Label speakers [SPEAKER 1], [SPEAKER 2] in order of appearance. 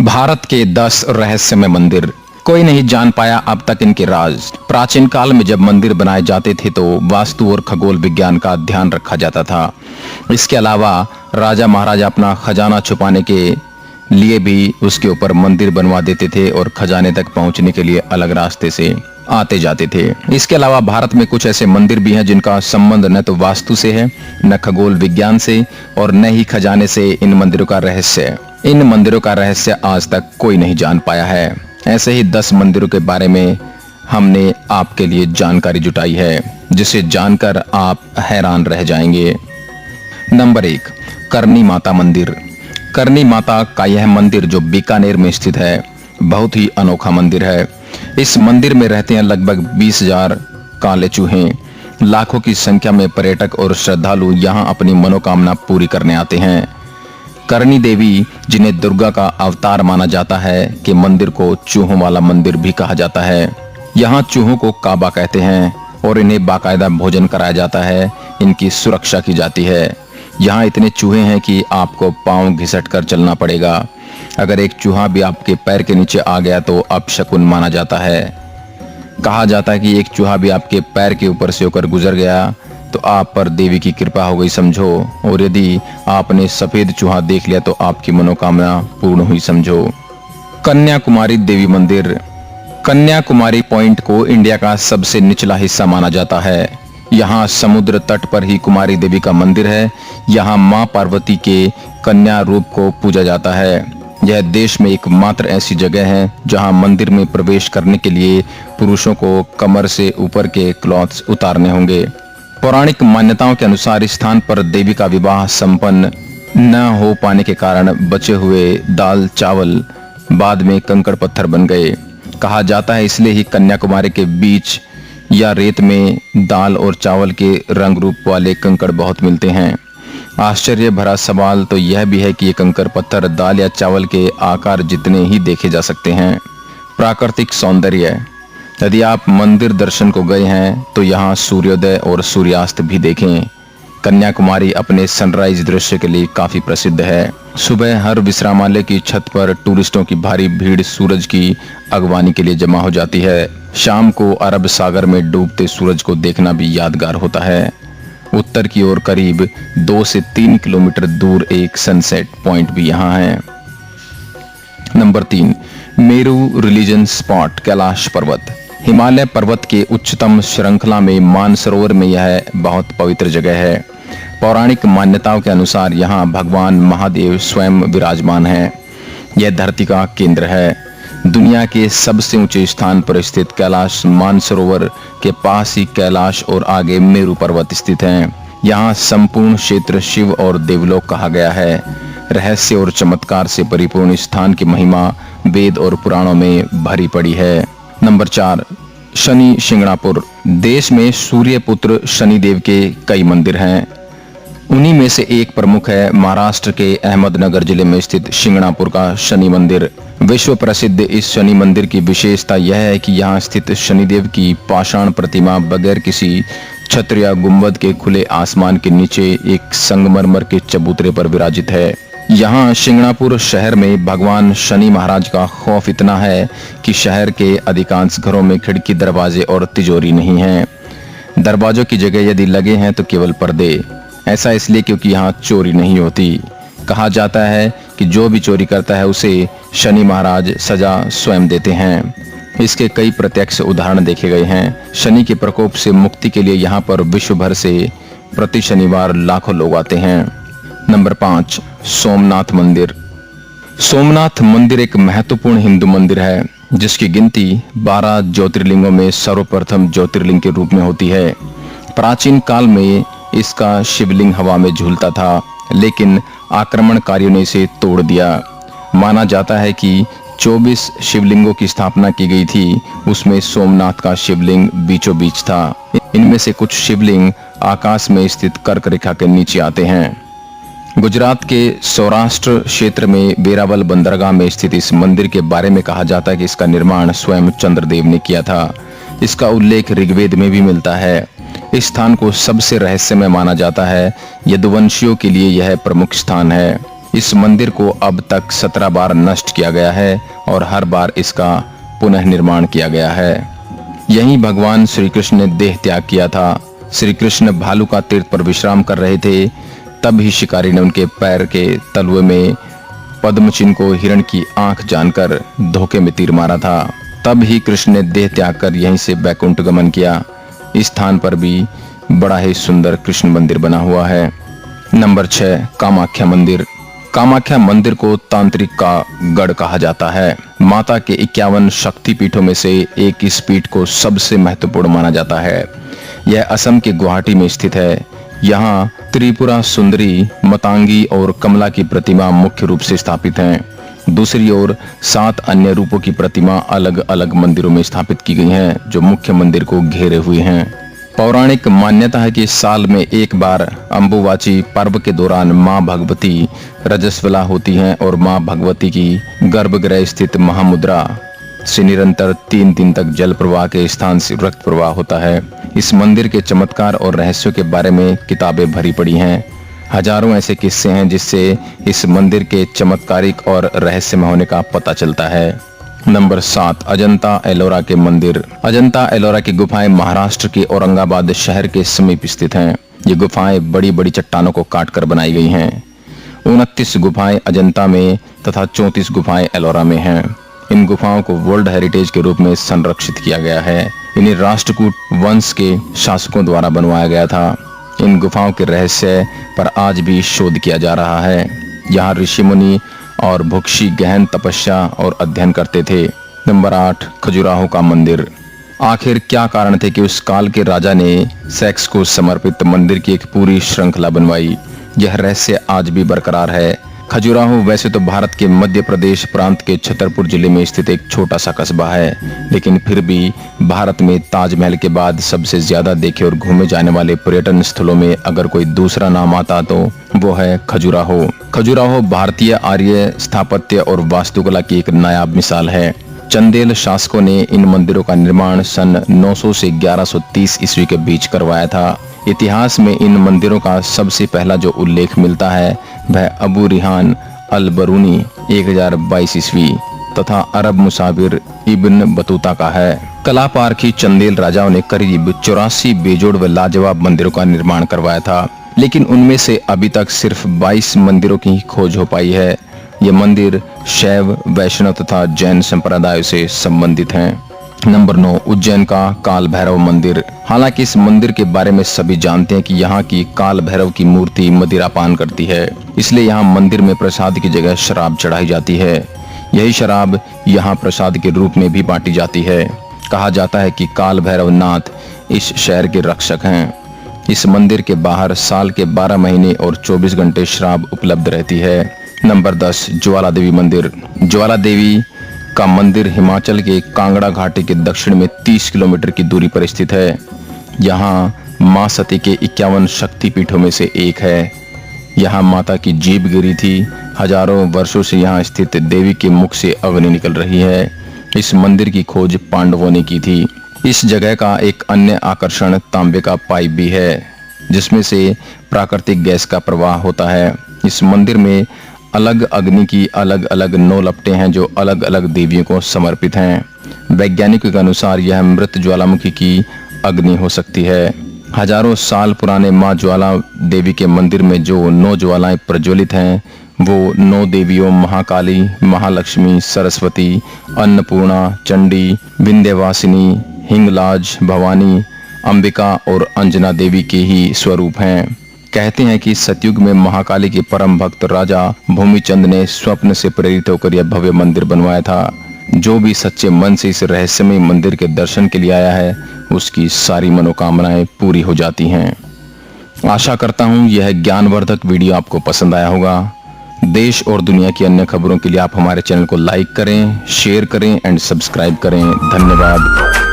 [SPEAKER 1] भारत के 10 रहस्यमय मंदिर। कोई नहीं जान पाया अब तक इनके राज। प्राचीन काल में जब मंदिर बनाए जाते थे तो वास्तु और खगोल विज्ञान का ध्यान रखा जाता था। इसके अलावा राजा महाराजा अपना खजाना छुपाने के लिए भी उसके ऊपर मंदिर बनवा देते थे और खजाने तक पहुंचने के लिए अलग रास्ते से आते जाते थे। इसके अलावा भारत में कुछ ऐसे मंदिर भी हैं जिनका संबंध न तो वास्तु से है, न खगोल विज्ञान से और न ही खजाने से। इन मंदिरों का रहस्य आज तक कोई नहीं जान पाया है। ऐसे ही 10 मंदिरों के बारे में हमने आपके लिए जानकारी जुटाई है, जिसे जानकर आप हैरान रह जाएंगे। नंबर 1, करनी माता मंदिर। करनी माता का यह मंदिर जो बीकानेर में स्थित है, बहुत ही अनोखा मंदिर है। इस मंदिर में रहते हैं लगभग 20,000 काले चूहे। लाखों की संख्या में पर्यटक और श्रद्धालु यहाँ अपनी मनोकामना पूरी करने आते हैं। करनी देवी, जिन्हें दुर्गा का अवतार माना जाता है, के मंदिर को चूहों वाला मंदिर भी कहा जाता है। यहाँ चूहों को काबा कहते हैं और इन्हें बाकायदा भोजन कराया जाता है। इनकी सुरक्षा की जाती है। यहाँ इतने चूहे हैं कि आपको पांव घिसट कर चलना पड़ेगा। अगर एक चूहा भी आपके पैर के नीचे आ गया तो अपशकुन माना जाता है। कहा जाता है कि एक चूहा भी आपके पैर के ऊपर से होकर गुजर गया तो आप पर देवी की कृपा हो गई समझो, और यदि आपने सफेद चूहा देख लिया तो आपकी मनोकामना पूर्ण हुई समझो। कन्याकुमारी देवी मंदिर। कन्याकुमारी पॉइंट को इंडिया का सबसे निचला हिस्सा माना जाता है। यहाँ समुद्र तट पर ही कुमारी देवी का मंदिर है। यहाँ माँ पार्वती के कन्या रूप को पूजा जाता है। यह देश में एकमात्र ऐसी जगह है जहाँ मंदिर में प्रवेश करने के लिए पुरुषों को कमर से ऊपर के क्लॉथ्स उतारने होंगे। पौराणिक मान्यताओं के अनुसार इस स्थान पर देवी का विवाह संपन्न न हो पाने के कारण बचे हुए दाल चावल बाद में कंकड़ पत्थर बन गए। कहा जाता है इसलिए ही कन्याकुमारी के बीच या रेत में दाल और चावल के रंग रूप वाले कंकड़ बहुत मिलते हैं। आश्चर्य भरा सवाल तो यह भी है कि ये कंकड़ पत्थर दाल या चावल के आकार जितने ही देखे जा सकते हैं। प्राकृतिक सौंदर्य। यदि आप मंदिर दर्शन को गए हैं तो यहाँ सूर्योदय और सूर्यास्त भी देखें। कन्याकुमारी अपने सनराइज दृश्य के लिए काफी प्रसिद्ध है। सुबह हर विश्रामालय की छत पर टूरिस्टों की भारी भीड़ सूरज की अगवानी के लिए जमा हो जाती है। शाम को अरब सागर में डूबते सूरज को देखना भी यादगार होता है। उत्तर की ओर करीब 2 से 3 किलोमीटर दूर एक सनसेट पॉइंट भी यहाँ है। Number 3, Meru religion spot Kailash पर्वत। हिमालय पर्वत के उच्चतम श्रृंखला में मानसरोवर में यह बहुत पवित्र जगह है। पौराणिक मान्यताओं के अनुसार यहाँ भगवान महादेव स्वयं विराजमान है। यह धरती का केंद्र है। दुनिया के सबसे ऊंचे स्थान पर स्थित कैलाश मानसरोवर के पास ही कैलाश और आगे मेरू पर्वत स्थित हैं। यहाँ संपूर्ण क्षेत्र शिव और देवलोक कहा गया है। रहस्य और चमत्कार से परिपूर्ण स्थान की महिमा वेद और पुराणों में भरी पड़ी है। नंबर 4, शनि शिंगणापुर। देश में सूर्य पुत्र शनिदेव के कई मंदिर हैं। उन्हीं में से एक प्रमुख है महाराष्ट्र के अहमदनगर जिले में स्थित शिंगणापुर का शनि मंदिर। विश्व प्रसिद्ध इस शनि मंदिर की विशेषता यह है कि यहाँ स्थित शनिदेव की पाषाण प्रतिमा बगैर किसी छत्र या गुंबद के खुले आसमान के नीचे एक संगमरमर के चबूतरे पर विराजित है। यहाँ शिंगणापुर शहर में भगवान शनि महाराज का खौफ इतना है कि शहर के अधिकांश घरों में खिड़की, दरवाजे और तिजोरी नहीं है। दरवाजों की जगह यदि लगे हैं तो केवल पर्दे। ऐसा इसलिए क्योंकि यहाँ चोरी नहीं होती। कहा जाता है कि जो भी चोरी करता है उसे शनि महाराज सजा स्वयं देते हैं। इसके कई प्रत्यक्ष उदाहरण देखे गए हैं। शनि के प्रकोप से मुक्ति के लिए यहाँ पर विश्व भर से प्रति शनिवार लाखों लोग आते हैं। नंबर 5, सोमनाथ मंदिर। सोमनाथ मंदिर एक महत्वपूर्ण हिंदू मंदिर है जिसकी गिनती 12 ज्योतिर्लिंगों में सर्वप्रथम ज्योतिर्लिंग के रूप में होती है। प्राचीन काल में इसका शिवलिंग हवा में झूलता था, लेकिन आक्रमणकारियों ने इसे तोड़ दिया। माना जाता है कि 24 शिवलिंगों की स्थापना की गई थी, उसमें सोमनाथ का शिवलिंग बीचों बीच था। इनमें से कुछ शिवलिंग आकाश में स्थित कर्क रेखा के नीचे आते हैं। गुजरात के सौराष्ट्र क्षेत्र में वेरावल बंदरगाह में स्थित इस मंदिर के बारे में कहा जाता है कि इसका निर्माण स्वयं चंद्रदेव ने किया था। इसका उल्लेख ऋग्वेद में भी मिलता है। इस स्थान को सबसे रहस्यमय माना जाता है। यदुवंशियों के लिए यह प्रमुख स्थान है। इस मंदिर को अब तक 17 बार नष्ट किया गया है और हर बार इसका पुनः निर्माण किया गया है। यहीं भगवान श्री कृष्ण ने देह त्याग किया था। श्री कृष्ण भालू तीर्थ पर विश्राम कर रहे थे, तब ही शिकारी ने उनके पैर के तलवे में पद्म चिन्ह को हिरण की आंख जानकर धोखे में तीर मारा था। तब ही कृष्ण ने देह त्याग कर यहीं से बैकुंठ गमन किया। इस स्थान पर भी बड़ा ही सुंदर कृष्ण मंदिर बना हुआ है। नंबर 6, कामाख्या मंदिर। कामाख्या मंदिर को तांत्रिक का गढ़ कहा जाता है। माता के 51 शक्ति पीठों में से एक इस पीठ को सबसे महत्वपूर्ण माना जाता है। यह असम के गुवाहाटी में स्थित है। यहाँ त्रिपुरा सुंदरी, मतंगी और कमला की प्रतिमा मुख्य रूप से स्थापित हैं। दूसरी ओर 7 अन्य रूपों की प्रतिमा अलग अलग मंदिरों में स्थापित की गई हैं, जो मुख्य मंदिर को घेरे हुए हैं। पौराणिक मान्यता है कि साल में एक बार अम्बुवाची पर्व के दौरान मां भगवती रजस्वला होती हैं और मां भगवती की गर्भगृह स्थित महामुद्रा से निरंतर 3 दिन तक जल प्रवाह के स्थान से रक्त प्रवाह होता है। इस मंदिर के चमत्कार और रहस्यों के बारे में किताबें भरी पड़ी हैं। हजारों ऐसे किस्से हैं जिससे इस मंदिर के चमत्कारिक और रहस्यमय होने का पता चलता है। नंबर 7, अजंता एलोरा के मंदिर। अजंता एलोरा की गुफाएं महाराष्ट्र के औरंगाबाद शहर के समीप स्थित हैं। ये गुफाएं बड़ी बड़ी चट्टानों को काटकर बनाई गई हैं। 29 गुफाएं अजंता में तथा 34 गुफाएं एलोरा में हैं। इन गुफाओं को वर्ल्ड हेरिटेज के रूप में संरक्षित किया गया है। इन्हें राष्ट्रकूट वंश के शासकों द्वारा बनवाया गया था। इन गुफाओं के रहस्य पर आज भी शोध किया जा रहा है। यहाँ ऋषि मुनि और भुक्षी गहन तपस्या और अध्ययन करते थे। नंबर 8, खजुराहो का मंदिर। आखिर क्या कारण थे कि उस काल के राजा ने सेक्स को समर्पित मंदिर की एक पूरी श्रृंखला बनवाई? यह रहस्य आज भी बरकरार है। खजुराहो वैसे तो भारत के मध्य प्रदेश प्रांत के छतरपुर जिले में स्थित एक छोटा सा कस्बा है, लेकिन फिर भी भारत में ताजमहल के बाद सबसे ज्यादा देखे और घूमे जाने वाले पर्यटन स्थलों में अगर कोई दूसरा नाम आता तो वो है खजुराहो। खजुराहो भारतीय आर्य स्थापत्य और वास्तुकला की एक नायाब मिसाल है। चंदेल शासकों ने इन मंदिरों का निर्माण सन 900 से 1130 ईस्वी के बीच करवाया था। इतिहास में इन मंदिरों का सबसे पहला जो उल्लेख मिलता है वह अबू रिहान अल बरूनी 1022 ईस्वी तथा अरब मुसाफिर इब्न बतूता का है। कला पारखी चंदेल राजाओं ने करीब 84 बेजोड़ व लाजवाब मंदिरों का निर्माण करवाया था, लेकिन उनमें से अभी तक सिर्फ 22 मंदिरों की ही खोज हो पाई है। ये मंदिर शैव, वैष्णव तथा जैन संप्रदायों से संबंधित हैं। नंबर 9, उज्जैन का काल भैरव मंदिर। हालांकि इस मंदिर के बारे में सभी जानते हैं कि यहाँ की काल भैरव की मूर्ति मदिरा पान करती है, इसलिए यहाँ मंदिर में प्रसाद की जगह शराब चढ़ाई जाती है। यही शराब यहाँ प्रसाद के रूप में भी बांटी जाती है। कहा जाता है कि काल भैरव नाथ इस शहर के रक्षक हैं। इस मंदिर के बाहर साल के 12 महीने और 24 घंटे शराब उपलब्ध रहती है। नंबर 10, ज्वाला देवी मंदिर। ज्वाला देवी का मंदिर हिमाचल के कांगड़ा घाटी के दक्षिण में 30 किलोमीटर की दूरी पर स्थित है। यहाँ मां सती के 51 शक्ति पीठों में से एक है। यहाँ माता की जीभ गिरी थी। हजारों वर्षों से यहाँ स्थित देवी के मुख से अग्नि निकल रही है। इस मंदिर की खोज पांडवों ने की थी। इस जगह का एक अन्य आकर्षण तांबे का पाइप भी है, जिसमें से प्राकृतिक गैस का प्रवाह होता है। इस मंदिर में अलग अग्नि की अलग अलग 9 लपटें हैं जो अलग अलग देवियों को समर्पित हैं। वैज्ञानिकों के अनुसार यह मृत ज्वालामुखी की अग्नि हो सकती है। हजारों साल पुराने मां ज्वाला देवी के मंदिर में जो 9 ज्वालाएं प्रज्वलित हैं वो 9 देवियों महाकाली, महालक्ष्मी, सरस्वती, अन्नपूर्णा, चंडी, विंध्यवासिनी, हिंगलाज, भवानी, अंबिका और अंजना देवी के ही स्वरूप हैं। कहते हैं कि सतयुग में महाकाली के परम भक्त राजा भूमिचंद ने स्वप्न से प्रेरित होकर यह भव्य मंदिर बनवाया था। जो भी सच्चे मन से इस रहस्यमय मंदिर के दर्शन के लिए आया है उसकी सारी मनोकामनाएं पूरी हो जाती हैं। आशा करता हूं यह ज्ञानवर्धक वीडियो आपको पसंद आया होगा। देश और दुनिया की अन्य खबरों के लिए आप हमारे चैनल को लाइक करें, शेयर करें एंड सब्सक्राइब करें। धन्यवाद।